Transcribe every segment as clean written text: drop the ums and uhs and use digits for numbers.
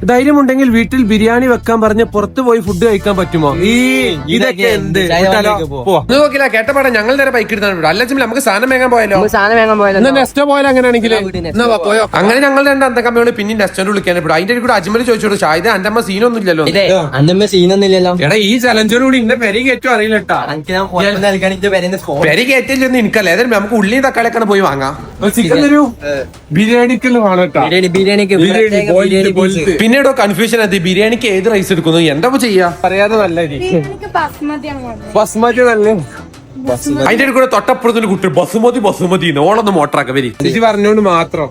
ധൈര്യമുണ്ടെങ്കിൽ വീട്ടിൽ ബിരിയാണി വെക്കാൻ പറഞ്ഞ് പുറത്തു പോയി ഫുഡ് കഴിക്കാൻ പറ്റുമോ? ഇതൊക്കെ എന്ത് നോക്കില്ല കേട്ടപ്പാടെ ഞങ്ങൾ നേരെ ബൈക്ക് എടുത്താണ്. അല്ലെങ്കിൽ നമുക്ക് സാധനം വേങ്ങാൻ പോയാലോ? നെക്സ്റ്റ് പോയാലോ? അങ്ങനെയാണെങ്കിൽ പോയോ? അങ്ങനെ ഞങ്ങൾ രണ്ട് അന്തക്കമ്മയോട് പിന്നെ നെക്സ്റ്റോട് വിളിക്കാൻ ഇപ്പോൾ അതിന്റെ കൂടെ അജ്മൽ ചോദിച്ചോളൂ ഷാഹിദ് അന്റെ അമ്മ സീനൊന്നും ഇല്ലല്ലോ. എടാ ഈ ചലഞ്ചോട് കൂടി ഇന്റെ പെരി കയറ്റോ അറിയില്ലട്ടാ. പെരി കയറ്റില്ലെന്ന് എനിക്കല്ല. ഏതായാലും നമുക്ക് ഉള്ളിയും തക്കാളിയൊക്കെ പോയി വാങ്ങാം. ചിക്കൻ തരൂ. ബിരിയാണിക്ക് പിന്നീടോ കൺഫ്യൂഷൻ അത് ബിരിയാണിക്ക് ഏത് റൈസ് എടുക്കുന്നു എന്താ ചെയ്യാ പറയാതെ നല്ല ബസ്മതി നല്ല അതിന്റെ കൂടെ തൊട്ടപ്പുറത്തിന് കുട്ടി ബസുമതി ഓളൊന്ന് മോട്ടറാക്ക വരി ചേച്ചി പറഞ്ഞോണ്ട് മാത്രം.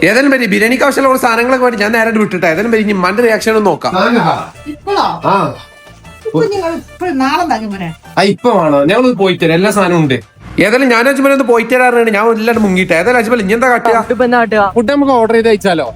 ഏതായാലും വരി ബിരിയാണിക്ക് ആവശ്യമുള്ള സാധനങ്ങളൊക്കെ വേണ്ടി ഞാൻ നേരെ വിട്ടിട്ട് ഏതായാലും വരി മന്റെ റിയാക്ഷൻ ഒന്ന് നോക്കാം. ഇപ്പൊ വേണോ? ഞങ്ങൾ പോയിട്ട് തരാം. എല്ലാ സാധനവും ഉണ്ട്. ഏതായാലും ഞാൻ അജ്മൽ ഒന്ന് പോയിട്ട് തരാറുണ്ട്. ഞാൻ എല്ലാവരും മുങ്ങിട്ട് ഏതായാലും അജ്മൽ ഇനി എന്താ കാട്ടുക? ഫുഡ് നമുക്ക് ഓർഡർ ചെയ്ത് അയച്ചാലോ?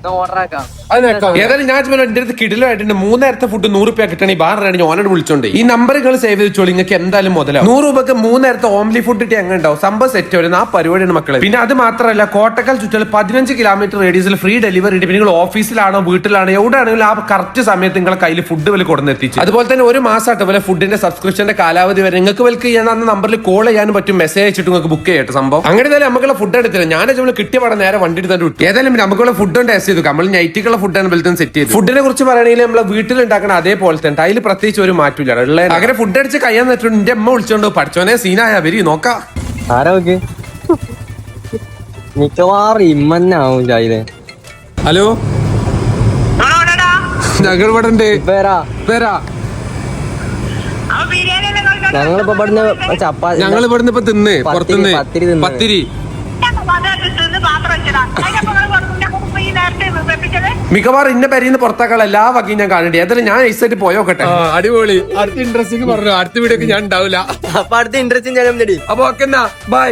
ഏതായാലും ഞാൻ അജ്മൽ എന്റെ അടുത്ത് കിടിലായിട്ടുണ്ട്. 3 നേരത്തെ ഫുഡ് 100 രൂപ കിട്ടണേ ബാറാണ് ഓനോട് വിളിച്ചോണ്ട്. ഈ നമ്പറുകൾ സേവ് ചെയ്തോളൂ. നിങ്ങൾക്ക് എന്തായാലും മുതലാവും. 100 രൂപക്ക് 3 നേരത്തെ ഓംലി ഫുഡ് ഇട്ട് എങ്ങനെ ഉണ്ടാവും? സംഭവം സെറ്റ് വരുന്ന ആ പരിപാടിയാണ് മക്കളെ. പിന്നെ അത് മാത്രമല്ല കോട്ടക്കൽ ചുറ്റൽ 15 കിലോമീറ്റർ റേഡിയസിൽ ഫ്രീ ഡെലിവറി ഉണ്ട്. പിന്നെ നിങ്ങൾ ഓഫീസിലാണോ വീട്ടിലാണോ എവിടെയാണെങ്കിലും ആ കറക്റ്റ് സമയത്ത് നിങ്ങളെ കയ്യിൽ ഫുഡ് വില കൊടുന്നെത്തിച്ചു. അതുപോലെ തന്നെ 1 മാസമായിട്ട് പോലെ ഫുഡിന്റെ സബ്സ്ക്രിപ്ഷന്റെ കാലാവധി വരെ നിങ്ങൾക്ക് വിൽക്ക് ചെയ്യാൻ അന്ന് നമ്പറിൽ കോൾ ചെയ്യാനും പറ്റും. മെസ്സേജ് അയച്ചിട്ട് നിങ്ങൾക്ക് ബുക്ക് ചെയ്യട്ടെ സംഭവം. അങ്ങനെ തന്നെ നമുക്കുള്ള ഫുഡ് എടുത്തില്ല. ഞാൻ നമ്മൾ കിട്ടിയ പാടെ നേരെ വണ്ടി എടുത്തിട്ട് വിട്ടു. ഏതായാലും നമുക്കുള്ള ഫുഡ് ടേസ്റ്റ് ചെയ്തു. നമ്മൾ നൈറ്റുള്ള ഫുഡാണ് ബലത്തും സെറ്റ് ചെയ്തു. ഫുഡിനെ കുറിച്ച് പറയുകയാണെങ്കിൽ നമ്മളെ വീട്ടിൽ ഉണ്ടാക്കണം അതേപോലെ തന്നെ അതിൽ പ്രത്യേകിച്ച് ഒരു മാറ്റില്ല ഉള്ള അങ്ങനെ ഫുഡ് അടിച്ച് കഴിയാൻ പറ്റും. എന്റെ അമ്മ വിളിച്ചോണ്ട് പഠിച്ചോനെ സീനായ വരി നോക്കാം. ഹലോ ഞങ്ങൾ ഇവിടെ ഉണ്ട്. ഞങ്ങൾ ഇവിടുന്ന് ഇപ്പൊ തിന്ന് പുറത്തുനിന്ന് പത്തിരി മിക്കവാറും ഇന്ന പേരിന്ന് പുറത്താക്കാൾ എല്ലാ വകയും ഞാൻ കാണേണ്ടി. ഏതായാലും ഞാൻ ഐസായിട്ട് പോയോക്കട്ടെ. അടിപൊളി. അടുത്ത ഇൻട്രസ്റ്റിംഗ് പറഞ്ഞു. അടുത്ത വീഡിയോ ഞാൻ ഉണ്ടാവില്ല. അപ്പൊ അടുത്ത ഇൻട്രസ്റ്റിംഗ് അപ്പൊ ഓക്കെ എന്നാ ബൈ.